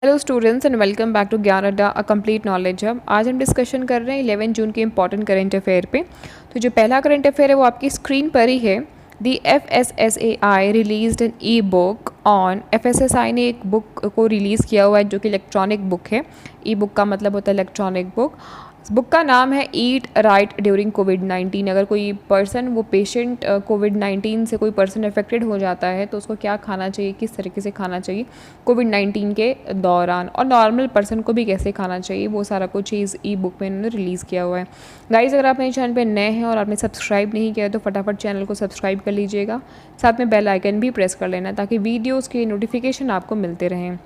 Hello students and welcome back to Gyan Adda a complete knowledge hub. आज हम discussion कर रहे हैं 11 जून के इंपॉर्टेंट करंट अफेयर पे। तो जो पहला करंट अफेयर है वो आपकी स्क्रीन पर ही है। The FSSAI released an e book on. FSSAI ने एक बुक को रिलीज़ किया हुआ है जो कि इलेक्ट्रॉनिक बुक है। ई बुक का मतलब होता है इलेक्ट्रॉनिक बुक। इस बुक का नाम है ईट राइट ड्यूरिंग कोविड-19। अगर कोई पर्सन वो पेशेंट कोविड-19 से कोई पर्सन अफेक्टेड हो जाता है तो उसको क्या खाना चाहिए, किस तरीके से खाना चाहिए कोविड-19 के दौरान, और नॉर्मल पर्सन को भी कैसे खाना चाहिए, वो सारा कुछ इस ई बुक में इन्होंने रिलीज़ किया हुआ है। गाइज़, अगर आप मेरे चैनल पे नए हैं और आपने सब्सक्राइब नहीं किया है तो फटाफट चैनल को सब्सक्राइब कर लीजिएगा। साथ में बेल आइकन भी प्रेस कर लेना ताकि वीडियोज़ के नोटिफिकेशन आपको मिलते रहें।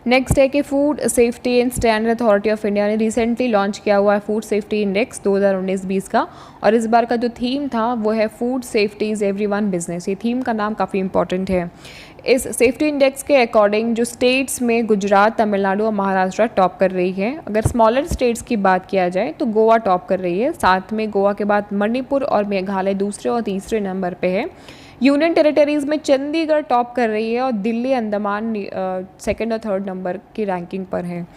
नेक्स्ट है कि food safety and standard authority of India ने रिसेंटली लॉन्च किया हुआ है फूड सेफ्टी इंडेक्स 2019-20 का, और इस बार का जो थीम था वो है food safety is everyone business. ये थीम का नाम काफ़ी इंपॉर्टेंट है। इस सेफ्टी इंडेक्स के अकॉर्डिंग जो स्टेट्स में गुजरात, तमिलनाडु और महाराष्ट्र टॉप कर रही है। अगर स्मॉलर स्टेट्स की बात किया जाए तो गोवा टॉप कर रही है, साथ में गोवा के बाद मणिपुर और मेघालय दूसरे और तीसरे नंबर पे है। यूनियन टेरिटरीज़ में चंडीगढ़ टॉप कर रही है और दिल्ली अंडमान सेकंड और थर्ड नंबर की रैंकिंग पर है।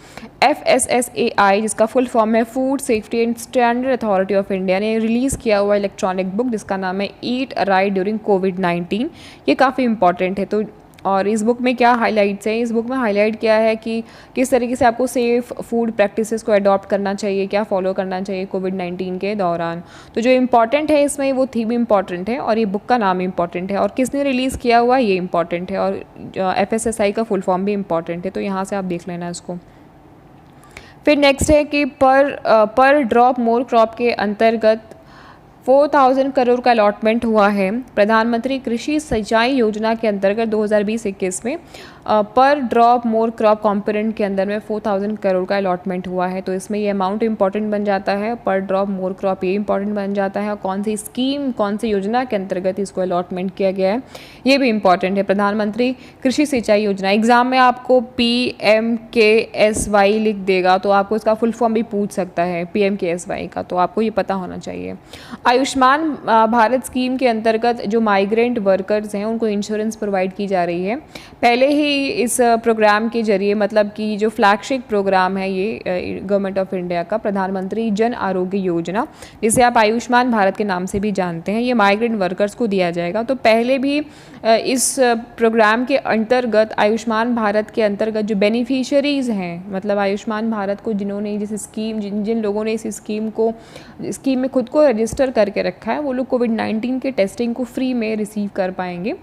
FSSAI, जिसका फुल फॉर्म है food safety and standard authority of India, ने रिलीज़ किया हुआ इलेक्ट्रॉनिक बुक जिसका नाम है ईट राइट ड्यूरिंग कोविड-19। ये काफ़ी इंपॉर्टेंट है। तो और इस बुक में क्या हाइलाइट्स हैं, इस बुक में हाईलाइट किया है कि किस तरीके से आपको सेफ़ फूड प्रैक्टिसेस को अडॉप्ट करना चाहिए, क्या फॉलो करना चाहिए कोविड-19 के दौरान। तो जो इम्पॉर्टेंट है इसमें वो थीम इम्पॉर्टेंट है और ये बुक का नाम इम्पॉर्टेंट है और किसने रिलीज़ किया हुआ ये इम्पॉर्टेंट है, और FSSAI का फुल फॉर्म भी इम्पॉर्टेंट है। तो यहाँ से आप देख लेना इसको। फिर नेक्स्ट है कि पर ड्रॉप मोर क्रॉप के अंतर्गत 4000 करोड़ का अलॉटमेंट हुआ है। प्रधानमंत्री कृषि सिंचाई योजना के अंतर्गत 2020-21 में पर ड्रॉप मोर क्रॉप कॉम्पोनेंट के अंदर में 4000 करोड़ का अलॉटमेंट हुआ है। तो इसमें ये अमाउंट इंपॉर्टेंट बन जाता है, पर ड्रॉप मोर क्रॉप ये इंपॉर्टेंट बन जाता है, और कौन सी स्कीम, कौन सी योजना के अंतर्गत इसको अलॉटमेंट किया गया है ये भी इंपॉर्टेंट है। प्रधानमंत्री कृषि सिंचाई योजना, एग्जाम में आपको PMKSY लिख देगा तो आपको इसका फुल फॉर्म भी पूछ सकता है PMKSY का, तो आपको ये पता होना चाहिए। आयुष्मान भारत स्कीम के अंतर्गत जो माइग्रेंट वर्कर्स हैं उनको इंश्योरेंस प्रोवाइड की जा रही है। पहले ही इस प्रोग्राम के जरिए, मतलब कि जो फ्लैगशिप प्रोग्राम है ये गवर्नमेंट ऑफ इंडिया का, प्रधानमंत्री जन आरोग्य योजना, जिसे आप आयुष्मान भारत के नाम से भी जानते हैं, ये माइग्रेंट वर्कर्स को दिया जाएगा। तो पहले भी इस प्रोग्राम के अंतर्गत, आयुष्मान भारत के अंतर्गत जो बेनिफिशरीज़ हैं, मतलब आयुष्मान भारत को जिन्होंने जिस स्कीम, जिन लोगों ने इस स्कीम में खुद को रजिस्टर करके रखा है, वो लोग कोविड-19 के टेस्टिंग को फ्री में रिसीव कर पाएंगे।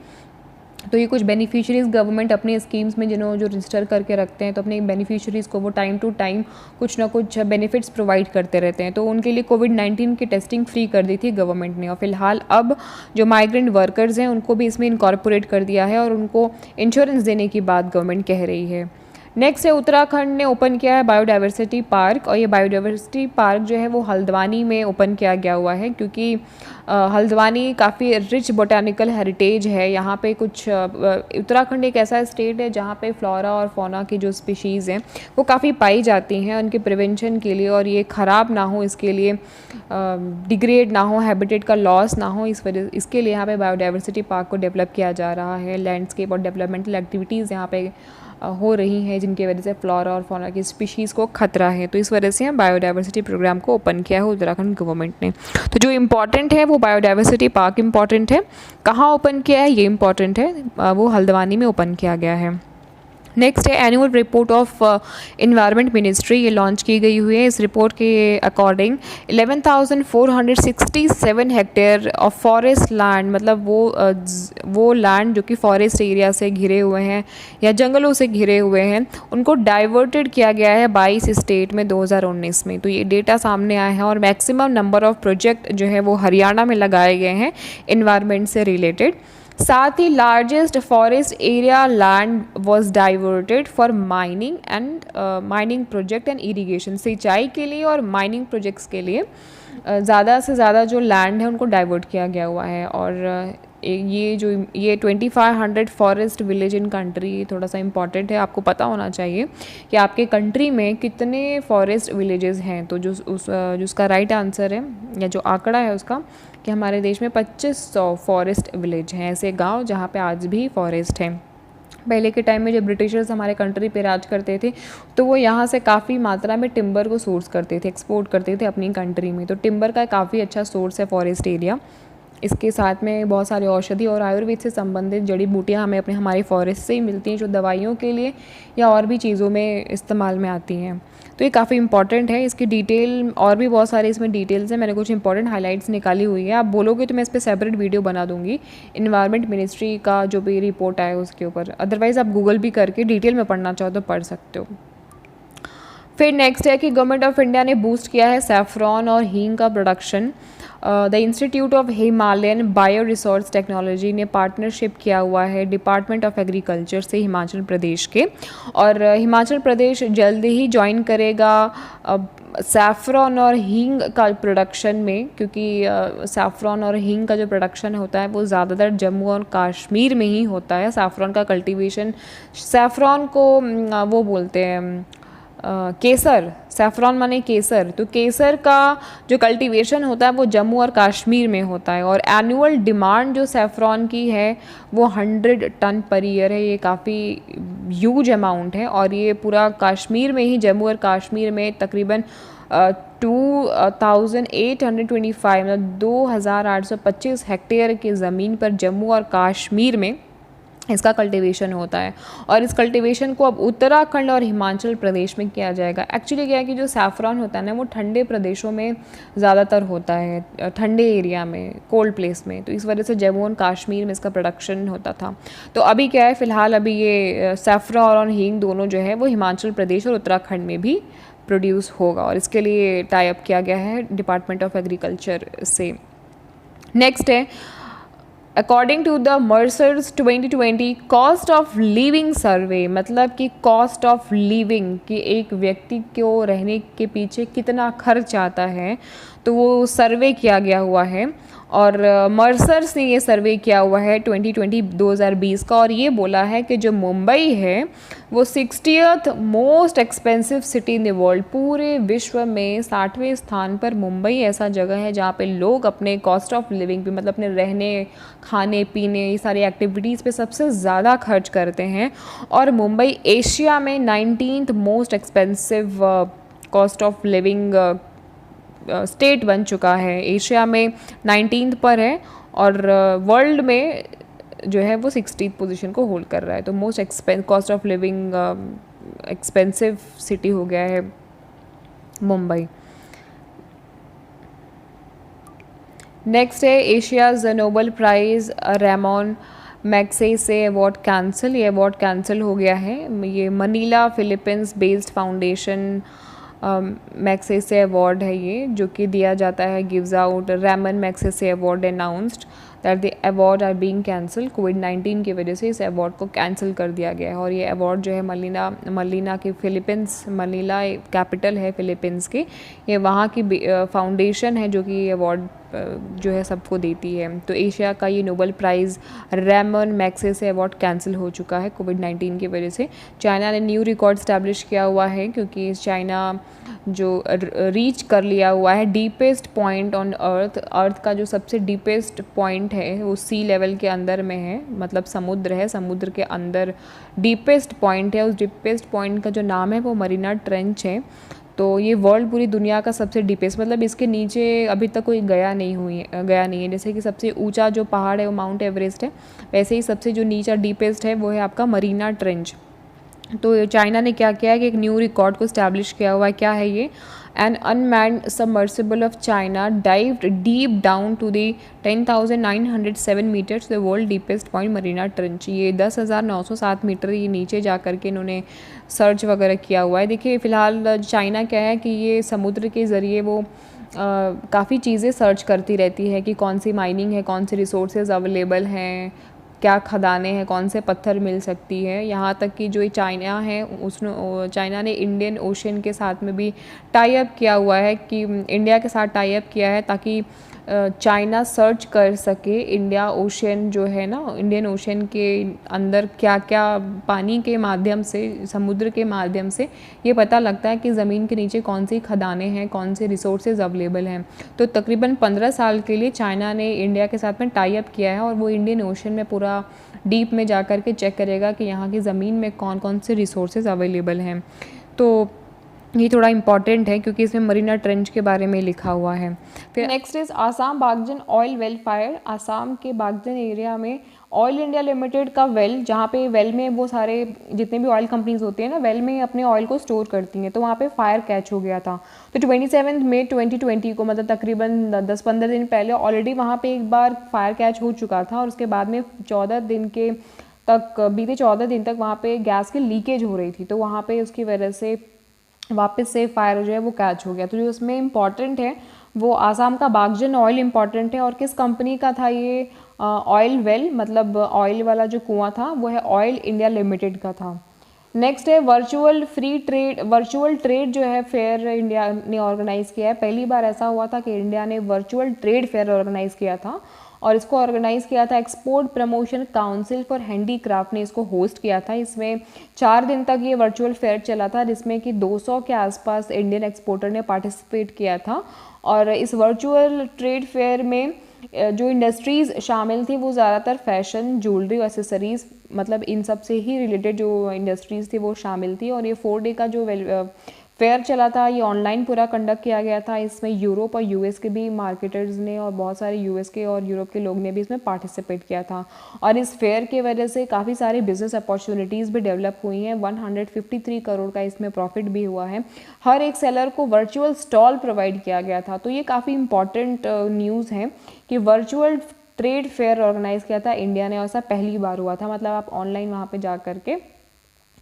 तो ये कुछ बेनिफिशरीज़ गवर्नमेंट अपने स्कीम्स में जो रजिस्टर करके रखते हैं, तो अपने बेनिफिशरीज़ को वो टाइम टू टाइम कुछ ना कुछ बेनिफिट्स प्रोवाइड करते रहते हैं। तो उनके लिए कोविड-19 की टेस्टिंग फ्री कर दी थी गवर्नमेंट ने, और फिलहाल अब जो माइग्रेंट वर्कर्स हैं उनको भी इसमें इनकॉर्पोरेट कर दिया है और उनको इंश्योरेंस देने की बात गवर्नमेंट कह रही है। नेक्स्ट है उत्तराखंड ने ओपन किया है बायोडाइवर्सिटी पार्क, और ये बायोडाइवर्सिटी पार्क जो है वो हल्द्वानी में ओपन किया गया हुआ है, क्योंकि हल्द्वानी काफ़ी रिच बोटानिकल हेरिटेज है। यहाँ पे कुछ उत्तराखंड एक ऐसा स्टेट है जहाँ पे फ्लोरा और फौना की जो स्पीशीज़ हैं वो काफ़ी पाई जाती हैं, उनके प्रिवेंशन के लिए, और ये ख़राब ना हो, इसके लिए डिग्रेड ना हो, हैबिटेट का लॉस ना हो, इसके लिए यहाँ पे बायोडाइवर्सिटी पार्क को डेवलप किया जा रहा है। लैंडस्केप और डेवलपमेंटल एक्टिविटीज़ यहाँ पे हो रही हैं जिनकी वजह से फ्लोरा और फौना की स्पीशीज़ को खतरा है। तो इस वजह से हम बायोडाइवर्सिटी प्रोग्राम को ओपन किया है उत्तराखंड गवर्नमेंट ने। तो जो इम्पॉर्टेंट है वो बायोडाइवर्सिटी पार्क इम्पॉर्टेंट है, कहाँ ओपन किया है ये इम्पॉर्टेंट है, वो हल्द्वानी में ओपन किया गया है। नेक्स्ट है annual report of environment ministry, ये लॉन्च की गई हुई है। इस रिपोर्ट के according 11,467 hectare of forest land, मतलब वो लैंड जो कि फॉरेस्ट एरिया से घिरे हुए हैं या जंगलों से घिरे हुए हैं, उनको डाइवर्टेड किया गया है 22 स्टेट में 2019 में। तो ये डेटा सामने आया है, और मैक्सिमम नंबर ऑफ प्रोजेक्ट जो है वो हरियाणा में लगाए गए हैं इन्वायरमेंट से रिलेटेड। साथ ही largest forest area land was diverted for mining and mining project and irrigation, सिंचाई के लिए और माइनिंग प्रोजेक्ट्स के लिए ज़्यादा से ज़्यादा जो लैंड है उनको डाइवर्ट किया गया हुआ है। और ये 2500 फॉरेस्ट विलेज इन कंट्री थोड़ा सा इंपॉर्टेंट है, आपको पता होना चाहिए कि आपके कंट्री में कितने फॉरेस्ट विलेजेस हैं। तो जिसका राइट आंसर है या जो आंकड़ा है उसका, कि हमारे देश में 2500 फॉरेस्ट विलेज हैं, ऐसे गांव जहां पे आज भी फॉरेस्ट हैं। पहले के टाइम में जब ब्रिटिशर्स हमारे कंट्री पे राज करते थे तो वो यहाँ से काफ़ी मात्रा में टिम्बर को सोर्स करते थे, एक्सपोर्ट करते थे अपनी कंट्री में। तो टिम्बर का काफ़ी अच्छा सोर्स है फॉरेस्ट एरिया। इसके साथ में बहुत सारे औषधि और आयुर्वेद से संबंधित जड़ी बूटियाँ हमें हमारे फॉरेस्ट से ही मिलती हैं, जो दवाइयों के लिए या और भी चीज़ों में इस्तेमाल में आती हैं। तो ये काफ़ी इंपॉर्टेंट है। इसकी डिटेल और भी बहुत सारे इसमें डिटेल्स हैं, मैंने कुछ इंपॉर्टेंट हाइलाइट्स निकाली हुई है। आप बोलोगे तो मैं इस पर सेपरेट वीडियो बना दूँगी, इन्वायरमेंट मिनिस्ट्री का जो भी रिपोर्ट आया उसके ऊपर। अदरवाइज़ आप गूगल भी करके डिटेल में पढ़ना चाहो तो पढ़ सकते हो। फिर नेक्स्ट है कि गवर्नमेंट ऑफ इंडिया ने बूस्ट किया है सैफ़रॉन और हींग का production. The institute of Himalayan bio resource technology ने पार्टनरशिप किया हुआ है डिपार्टमेंट ऑफ एग्रीकल्चर से हिमाचल प्रदेश के, और हिमाचल प्रदेश जल्द ही ज्वाइन करेगा सैफ़रॉन और हींग का प्रोडक्शन में, क्योंकि सैफ़रॉन और हींग का जो प्रोडक्शन होता है वो ज़्यादातर जम्मू और कश्मीर में ही होता है। सैफ़रॉन का कल्टीवेशन, सैफ़रॉन को वो बोलते हैं केसर, सैफ़रॉन माने केसर, तो केसर का जो कल्टीवेशन होता है वो जम्मू और कश्मीर में होता है। और एनुअल डिमांड जो सैफ़रॉन की है वो 100 टन पर ईयर है। ये काफ़ी ह्यूज अमाउंट है, और ये पूरा कश्मीर में ही, जम्मू और कश्मीर में तकरीबन 2825 मतलब 2825 हेक्टेयर की ज़मीन पर जम्मू और कश्मीर में इसका कल्टीवेशन होता है। और इस कल्टीवेशन को अब उत्तराखंड और हिमाचल प्रदेश में किया जाएगा। एक्चुअली क्या है कि जो सैफ़रॉन होता है ना वो ठंडे प्रदेशों में ज़्यादातर होता है, ठंडे एरिया में, कोल्ड प्लेस में, तो इस वजह से जम्मू और कश्मीर में इसका प्रोडक्शन होता था। तो अभी क्या है, फ़िलहाल अभी ये सैफ़रॉन और हींग दोनों जो है वो हिमाचल प्रदेश और उत्तराखंड में भी प्रोड्यूस होगा, और इसके लिए टाई अप किया गया है डिपार्टमेंट ऑफ एग्रीकल्चर से। नेक्स्ट है, according to the Mercer's 2020 cost of living survey, मतलब कि कॉस्ट ऑफ लिविंग कि एक व्यक्ति को रहने के पीछे कितना खर्च आता है, तो वो सर्वे किया गया हुआ है। और मर्सर्स ने ये सर्वे किया हुआ है 2020 का, और ये बोला है कि जो मुंबई है वो 60th most expensive city in the world, पूरे विश्व में 60वें स्थान पर मुंबई ऐसा जगह है जहाँ पे लोग अपने कॉस्ट ऑफ लिविंग पे, मतलब अपने रहने, खाने पीने, ये सारी एक्टिविटीज़ पे सबसे ज़्यादा खर्च करते हैं। और मुंबई एशिया में 19th most expensive cost of living state बन चुका है। एशिया में 19th पर है, और वर्ल्ड में जो है वो 60th पोजीशन को होल्ड कर रहा है। तो most cost of living expensive city हो गया है मुंबई। नेक्स्ट है Asia's Nobel prize Ramon Magsaysay award cancel, ये अवार्ड कैंसिल हो गया है। ये Manila Philippines based foundation Magsaysay award है ये, जो कि दिया जाता है, gives out. Ramon Magsaysay award announced that the award are being cancel, कोविड-19 की वजह से इस अवार्ड को कैंसिल कर दिया गया है। और ये अवार्ड जो है मनीला के फिलीपींस, मनीला कैपिटल है फिलीपींस की, ये वहाँ की फाउंडेशन है जो कि ये अवार्ड जो है सबको देती है। तो एशिया का ये Nobel prize Ramon Magsaysay award cancel हो चुका है कोविड-19 की वजह से। चाइना ने न्यू रिकॉर्ड स्टैब्लिश किया हुआ है, क्योंकि चाइना जो रीच कर लिया हुआ है डीपेस्ट पॉइंट ऑन अर्थ का जो सबसे डीपेस्ट पॉइंट है वो सी लेवल के अंदर में है, मतलब समुद्र है, समुद्र के अंदर डीपेस्ट पॉइंट है। उस डीपेस्ट पॉइंट का जो नाम है वो मरीना ट्रेंच है। तो ये वर्ल्ड पूरी दुनिया का सबसे डीपेस्ट, मतलब इसके नीचे अभी तक कोई गया नहीं है। जैसे कि सबसे ऊंचा जो पहाड़ है वो माउंट एवरेस्ट है, वैसे ही सबसे जो नीचा डीपेस्ट है वो है आपका मरीना ट्रेंच। तो चाइना ने क्या किया है कि एक न्यू रिकॉर्ड को स्टैब्लिश किया हुआ है। क्या है ये? An unmanned submersible of China dived deep down to the 10,907 metres the world deepest point Mariana trench. ये 10,907 मीटर ये नीचे जा कर के इन्होंने सर्च वगैरह किया हुआ है। देखिए फ़िलहाल चाइना क्या है कि ये समुद्र के ज़रिए वो काफ़ी चीज़ें सर्च करती रहती है कि कौन सी माइनिंग है, कौन से रिसोर्सेज अवेलेबल हैं, क्या खदानें हैं, कौन से पत्थर मिल सकती है। यहाँ तक कि जो चाइना है उसने, चाइना ने इंडियन ओशन के साथ में भी टाई अप किया हुआ है, कि इंडिया के साथ टाई अप किया है ताकि चाइना सर्च कर सके इंडिया ओशन जो है ना, इंडियन ओशन के अंदर क्या क्या पानी के माध्यम से, समुद्र के माध्यम से ये पता लगता है कि ज़मीन के नीचे कौन सी खदानें हैं, कौन से रिसोर्सेज अवेलेबल हैं। तो तकरीबन 15 साल के लिए चाइना ने इंडिया के साथ में टाई अप किया है, और वो इंडियन ओशन में पूरा डीप में जा कर के चेक करेगा कि यहाँ की ज़मीन में कौन कौन से रिसोर्सेज अवेलेबल हैं। तो ये थोड़ा इंपॉर्टेंट है क्योंकि इसमें मरीना ट्रेंच के बारे में लिखा हुआ है। फिर next is Assam Baghjan oil well fire. Assam के बागजन एरिया में ऑयल इंडिया लिमिटेड का वेल, जहाँ पे वेल में वो सारे जितने भी ऑयल कंपनीज होती हैं ना, वेल में अपने ऑयल को स्टोर करती हैं, तो वहाँ पे फायर कैच हो गया था। तो 27 मई 2020 को, मतलब तकरीबन 10-15 दिन पहले ऑलरेडी वहाँ पे एक बार फायर कैच हो चुका था और उसके बाद में 14 दिन के तक, बीते 14 दिन तक वहाँ पे गैस की लीकेज हो रही थी, तो वहाँ पे उसकी वजह से वापस से फायर जो है वो कैच हो गया। तो जो उसमें इम्पॉर्टेंट है वो आसाम का बागजन ऑयल इम्पॉर्टेंट है। और किस कंपनी का था ये ऑयल वेल, मतलब ऑयल वाला जो कुआं था वो है ऑयल इंडिया लिमिटेड का था। नेक्स्ट है वर्चुअल ट्रेड जो है फेयर इंडिया ने ऑर्गेनाइज़ किया है। पहली बार ऐसा हुआ था कि इंडिया ने वर्चुअल ट्रेड फेयर ऑर्गेनाइज़ किया था और इसको ऑर्गेनाइज़ किया था export promotion council for handicraft ने इसको होस्ट किया था। इसमें 4 दिन तक ये वर्चुअल फेयर चला था जिसमें कि 200 के आसपास इंडियन एक्सपोर्टर ने पार्टिसिपेट किया था। और इस वर्चुअल ट्रेड फेयर में जो इंडस्ट्रीज़ शामिल थी वो ज़्यादातर फैशन, ज्वेलरी और एसेसरीज़, मतलब इन सब से ही रिलेटेड जो इंडस्ट्रीज़ थी वो शामिल थी। और ये 4 डे का जो फेयर चला था ये ऑनलाइन पूरा कंडक्ट किया गया था। इसमें यूरोप और यूएस के भी मार्केटर्स ने और बहुत सारे यूएस के और यूरोप के लोग ने भी इसमें पार्टिसिपेट किया था। और इस फेयर की वजह से काफ़ी सारी बिजनेस अपॉर्चुनिटीज़ भी डेवलप हुई हैं। 153 करोड़ का इसमें प्रॉफिट भी हुआ है। हर एक सेलर को वर्चुअल स्टॉल प्रोवाइड किया गया था। तो ये काफ़ी इंपॉर्टेंट न्यूज़ है कि वर्चुअल ट्रेड फेयर ऑर्गेनाइज़ किया था इंडिया ने और ऐसा पहली बार हुआ था। मतलब आप ऑनलाइन वहाँ पे जा कर के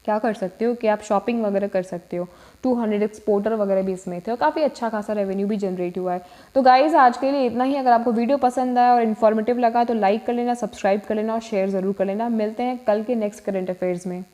क्या कर सकते हो कि आप शॉपिंग वगैरह कर सकते हो। 200 एक्सपोर्टर वगैरह भी इसमें थे और काफ़ी अच्छा खासा रेवेन्यू भी जनरेट हुआ है। तो गाइज़ आज के लिए इतना ही। अगर आपको वीडियो पसंद आया और इन्फॉर्मेटिव लगा तो लाइक कर लेना, सब्सक्राइब कर लेना और शेयर ज़रूर कर लेना। मिलते हैं कल के नेक्स्ट करंट अफेयर्स में।